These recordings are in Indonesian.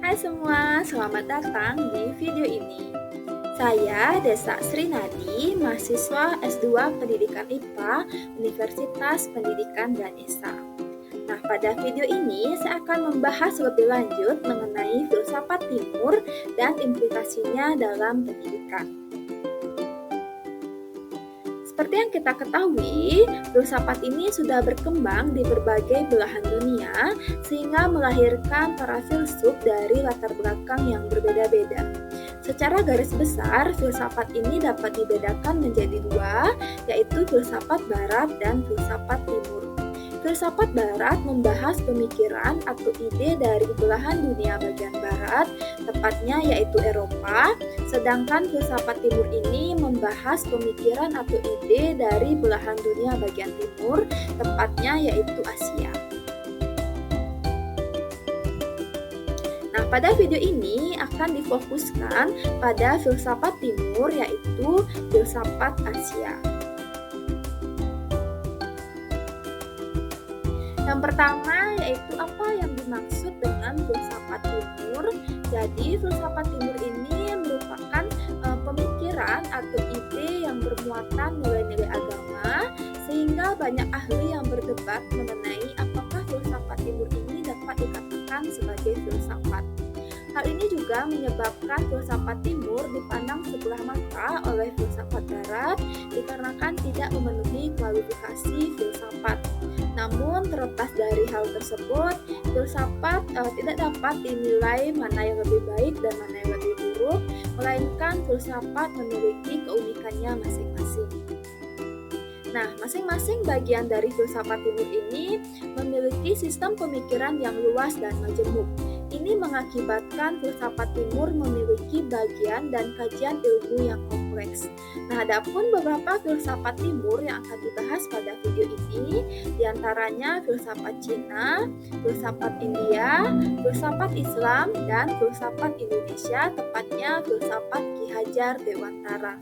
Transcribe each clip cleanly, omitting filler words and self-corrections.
Hai semua, selamat datang di video ini. Saya Desa Srinadi, mahasiswa S2 Pendidikan IPA Universitas Pendidikan dan Esa. Nah, pada video ini saya akan membahas lebih lanjut mengenai filsafat timur dan implikasinya dalam pendidikan. Seperti yang kita ketahui, filsafat ini sudah berkembang di berbagai belahan dunia sehingga melahirkan para filsuf dari latar belakang yang berbeda-beda. Secara garis besar, filsafat ini dapat dibedakan menjadi dua, yaitu filsafat barat dan filsafat timur. Filsafat barat membahas pemikiran atau ide dari belahan dunia bagian barat, tepatnya yaitu Eropa, sedangkan filsafat timur ini membahas pemikiran atau ide dari belahan dunia bagian timur, tepatnya yaitu Asia. Nah, pada video ini akan difokuskan pada filsafat timur yaitu filsafat Asia. Yang pertama yaitu apa yang dimaksud dengan filsafat timur. Jadi filsafat timur ini merupakan pemikiran atau ide yang bermuatan nilai-nilai agama, sehingga banyak ahli yang berdebat mengenai apakah filsafat timur ini dapat dikatakan sebagai filsafat. Hal ini juga menyebabkan filsafat timur dipandang sebelah mata oleh filsafat barat dikarenakan tidak memenuhi kualifikasi filsafat. Namun terlepas dari hal tersebut, filsafat tidak dapat dinilai mana yang lebih baik dan mana yang lebih buruk, melainkan filsafat memiliki keunikannya masing-masing. Nah, masing-masing bagian dari filsafat timur ini memiliki sistem pemikiran yang luas dan majemuk. Ini mengakibatkan filsafat timur memiliki bagian dan kajian ilmu yang kompleks. Nah, adapun beberapa filsafat timur yang akan dibahas pada video ini, diantaranya filsafat Cina, filsafat India, filsafat Islam, dan filsafat Indonesia, tepatnya filsafat Ki Hajar Dewantara.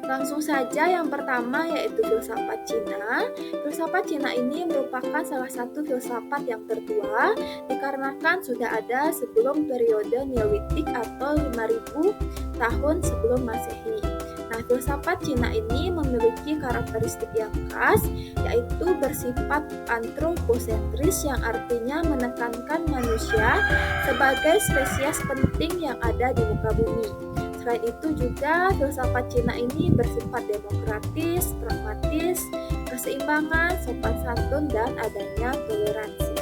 Langsung saja yang pertama yaitu filsafat Cina. Filsafat Cina ini merupakan salah satu filsafat yang tertua dikarenakan sudah ada sebelum periode Neolitik atau 5000 tahun sebelum Masehi. Nah, filsafat Cina ini memiliki karakteristik yang khas, yaitu bersifat antroposentris yang artinya menekankan manusia sebagai spesies penting yang ada di muka bumi. Selain itu juga filsafat Cina ini bersifat demokratis, pragmatis, keseimbangan, sopan santun, dan adanya toleransi.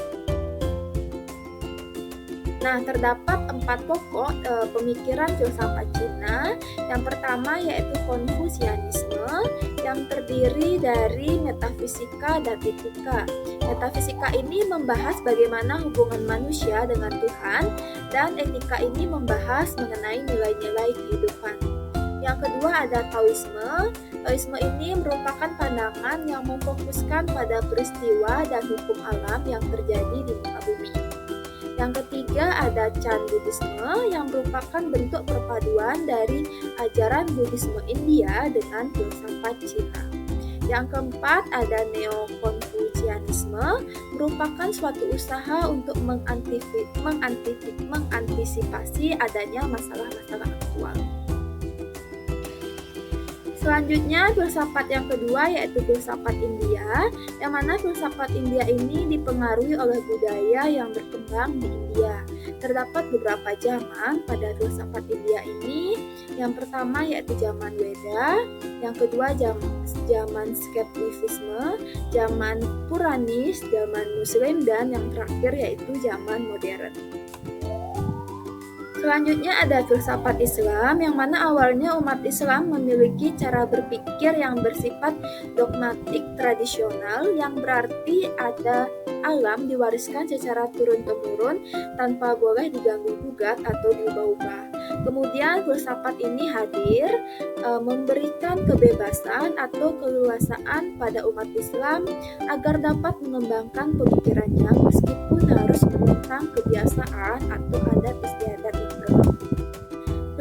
Nah, terdapat 4 pokok pemikiran filsafat Cina. Yang pertama yaitu Konfusianisme yang terdiri dari metafisika dan etika. Metafisika ini membahas bagaimana hubungan manusia dengan Tuhan, dan etika ini membahas mengenai nilai-nilai kehidupan. Yang kedua ada Taoisme. Taoisme ini merupakan pandangan yang memfokuskan pada peristiwa dan hukum alam yang terjadi di muka bumi. Yang ketiga ada Chan Buddhisme yang merupakan bentuk perpaduan dari ajaran Buddhisme India dengan filsafat Cina. Yang keempat ada Neo-Konfusianisme, merupakan suatu usaha untuk mengantisipasi adanya masalah-masalah aktual. Selanjutnya filsafat yang kedua yaitu filsafat India, yang mana filsafat India ini dipengaruhi oleh budaya yang berkembang di India. Terdapat beberapa zaman pada filsafat India ini. Yang pertama yaitu zaman Weda, yang kedua zaman skeptisisme, zaman Puranis, zaman Muslim, dan yang terakhir yaitu zaman modern. Selanjutnya ada filsafat Islam, yang mana awalnya umat Islam memiliki cara berpikir yang bersifat dogmatik tradisional, yang berarti ada alam diwariskan secara turun-temurun tanpa boleh diganggu-gugat atau diubah-ubah. Kemudian filsafat ini hadir memberikan kebebasan atau keleluasaan pada umat Islam agar dapat mengembangkan pemikirannya meskipun harus menentang kebiasaan atau adat istiadat itu.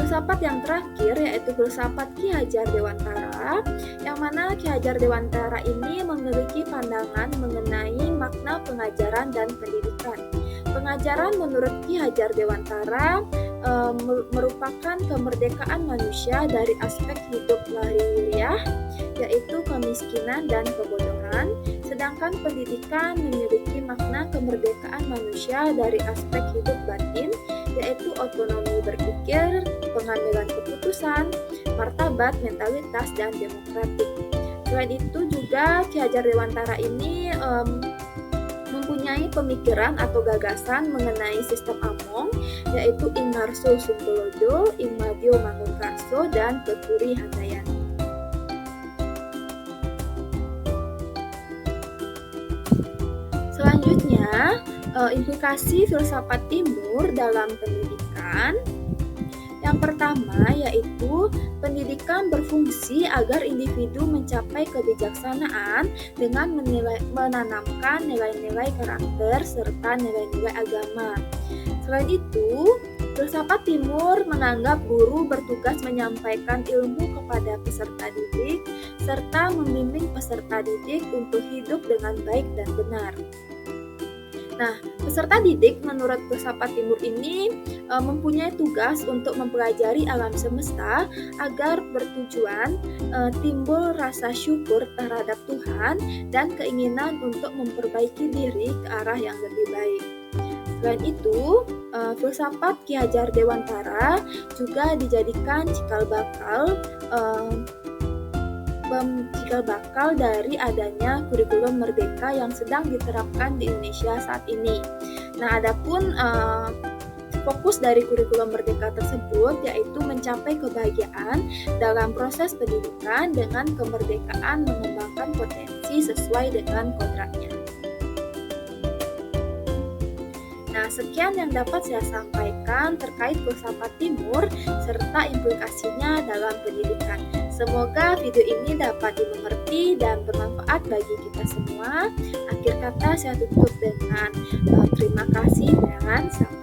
filsafat yang terakhir yaitu filsafat Ki Hajar Dewantara, yang mana Ki Hajar Dewantara ini memiliki pandangan mengenai makna pengajaran dan pendidikan. Pengajaran menurut Ki Hajar Dewantara merupakan kemerdekaan manusia dari aspek hidup lahiriah, yaitu kemiskinan dan kebodohan, sedangkan pendidikan memiliki makna kemerdekaan manusia dari aspek hidup batin, yaitu otonomi berpikir, pengambilan keputusan, martabat, mentalitas, dan demokratik. Selain itu juga Ki Hajar Dewantara ini mempunyai pemikiran atau gagasan mengenai sistem Among, yaitu Ingarso Sungkolodo, Imadio Mangunkarso, dan Tuturi Handayani. Selanjutnya, implikasi filsafat Timur dalam pendidikan. Yang pertama yaitu pendidikan berfungsi agar individu mencapai kebijaksanaan dengan menanamkan nilai-nilai karakter serta nilai-nilai agama. Selain itu, filsafat Timur menganggap guru bertugas menyampaikan ilmu kepada peserta didik serta membimbing peserta didik untuk hidup dengan baik dan benar. Nah, peserta didik menurut filsafat Timur ini mempunyai tugas untuk mempelajari alam semesta agar bertujuan timbul rasa syukur terhadap Tuhan dan keinginan untuk memperbaiki diri ke arah yang lebih baik. Selain itu, filsafat Ki Hajar Dewantara juga dijadikan cikal bakal dari adanya kurikulum merdeka yang sedang diterapkan di Indonesia saat ini. Nah, adapun fokus dari kurikulum merdeka tersebut yaitu mencapai kebahagiaan dalam proses pendidikan dengan kemerdekaan mengembangkan potensi sesuai dengan kodratnya. Nah, sekian yang dapat saya sampaikan terkait filsafat Timur serta implikasinya dalam pendidikan. Semoga video ini dapat dimengerti dan bermanfaat bagi kita semua. Akhir kata saya tutup dengan terima kasih dan sampai